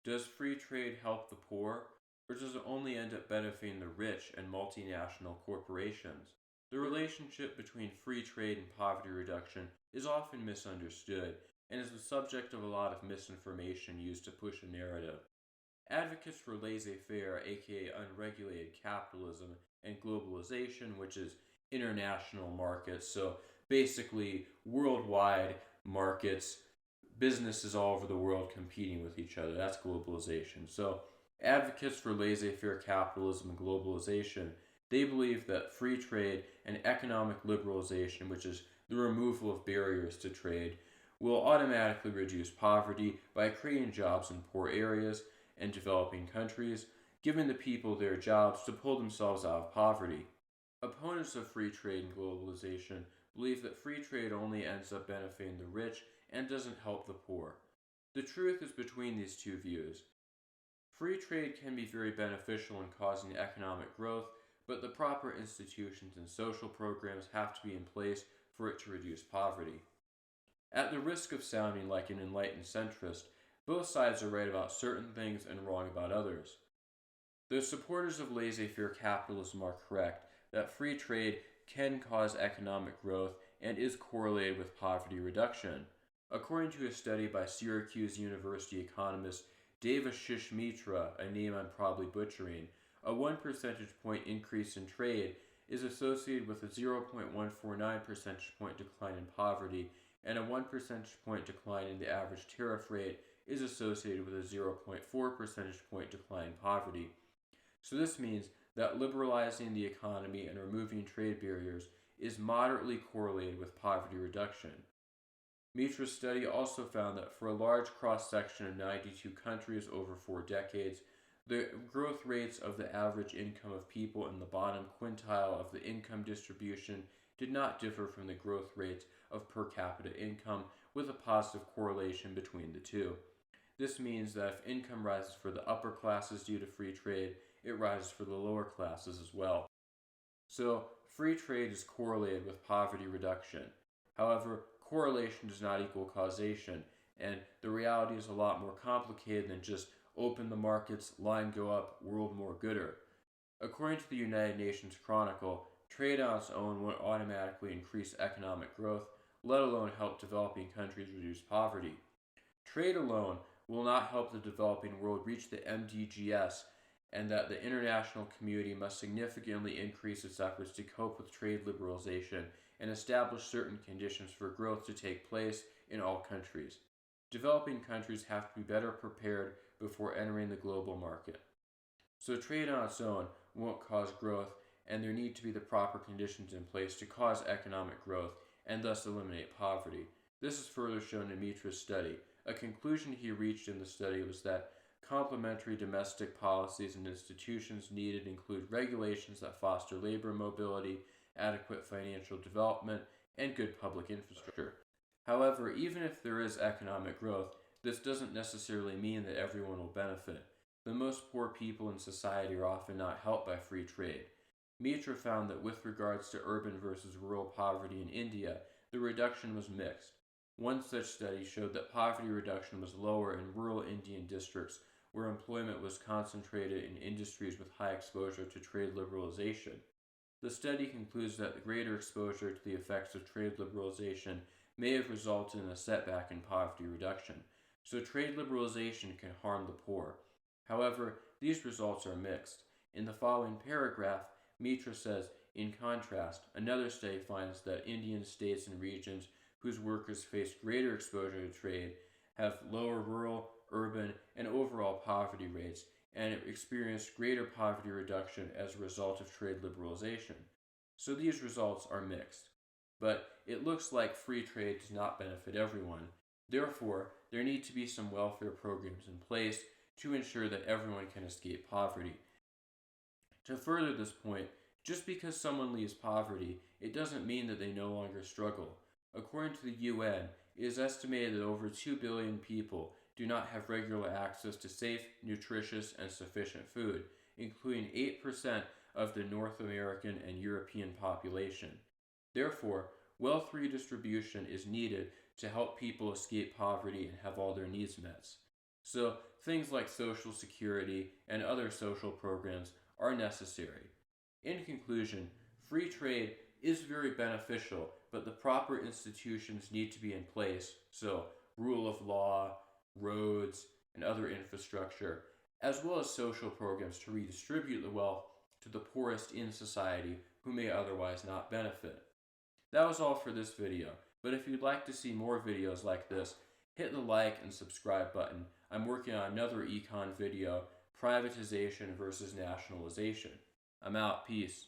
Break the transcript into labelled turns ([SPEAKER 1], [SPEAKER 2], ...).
[SPEAKER 1] Does free trade help the poor, or does it only end up benefiting the rich and multinational corporations? The relationship between free trade and poverty reduction is often misunderstood and is the subject of a lot of misinformation used to push a narrative. Advocates for laissez faire, aka unregulated capitalism, and globalization, which is international markets, so basically worldwide markets, businesses all over the world competing with each other. That's globalization. So, advocates for laissez faire capitalism and globalization, they believe that free trade and economic liberalization, which is the removal of barriers to trade, will automatically reduce poverty by creating jobs in poor areas and developing countries, giving the people their jobs to pull themselves out of poverty. Opponents of free trade and globalization believe that free trade only ends up benefiting the rich and doesn't help the poor. The truth is between these two views. Free trade can be very beneficial in causing economic growth, but the proper institutions and social programs have to be in place for it to reduce poverty. At the risk of sounding like an enlightened centrist, both sides are right about certain things and wrong about others. The supporters of laissez faire capitalism are correct that free trade can cause economic growth and is correlated with poverty reduction. According to a study by Syracuse University economist Devashish Mitra, a name I'm probably butchering, a 1 percentage point increase in trade is associated with a 0.149 percentage point decline in poverty, and a 1 percentage point decline in the average tariff rate is associated with a 0.4 percentage point decline in poverty. So this means that liberalizing the economy and removing trade barriers is moderately correlated with poverty reduction. Mitra's study also found that for a large cross section of 92 countries over 4 decades, the growth rates of the average income of people in the bottom quintile of the income distribution did not differ from the growth rates of per capita income, with a positive correlation between the two. This means that if income rises for the upper classes due to free trade, it rises for the lower classes as well. So, free trade is correlated with poverty reduction. However, correlation does not equal causation, and the reality is a lot more complicated than just open the markets, line go up, world more gooder. According to the United Nations Chronicle, trade on its own won't automatically increase economic growth, let alone help developing countries reduce poverty. Trade alone will not help the developing world reach the MDGs, and that the international community must significantly increase its efforts to cope with trade liberalization and establish certain conditions for growth to take place in all countries. Developing countries have to be better prepared before entering the global market. So trade on its own won't cause growth, and there need to be the proper conditions in place to cause economic growth and thus eliminate poverty. This is further shown in Mitra's study. A conclusion he reached in the study was that complementary domestic policies and institutions needed include regulations that foster labor mobility, adequate financial development, and good public infrastructure. However, even if there is economic growth, this doesn't necessarily mean that everyone will benefit. The most poor people in society are often not helped by free trade. Mitra found that with regards to urban versus rural poverty in India, the reduction was mixed. One such study showed that poverty reduction was lower in rural Indian districts where employment was concentrated in industries with high exposure to trade liberalization. The study concludes that the greater exposure to the effects of trade liberalization may have resulted in a setback in poverty reduction, so trade liberalization can harm the poor. However, these results are mixed. In the following paragraph, Mitra says, in contrast, another study finds that Indian states and regions whose workers face greater exposure to trade have lower rural, urban, and overall poverty rates, and experienced greater poverty reduction as a result of trade liberalization. So these results are mixed. But it looks like free trade does not benefit everyone. Therefore, there need to be some welfare programs in place to ensure that everyone can escape poverty. To further this point, just because someone leaves poverty, it doesn't mean that they no longer struggle. According to the UN, it is estimated that over 2 billion people do not have regular access to safe, nutritious, and sufficient food, including 8% of the North American and European population. Therefore, wealth redistribution is needed to help people escape poverty and have all their needs met. So things like Social Security and other social programs are necessary. In conclusion, free trade is very beneficial, but the proper institutions need to be in place. So, rule of law, roads, and other infrastructure, as well as social programs to redistribute the wealth to the poorest in society who may otherwise not benefit. That was all for this video, but if you'd like to see more videos like this, hit the like and subscribe button. I'm working on another econ video, privatization versus nationalization. I'm out. Peace.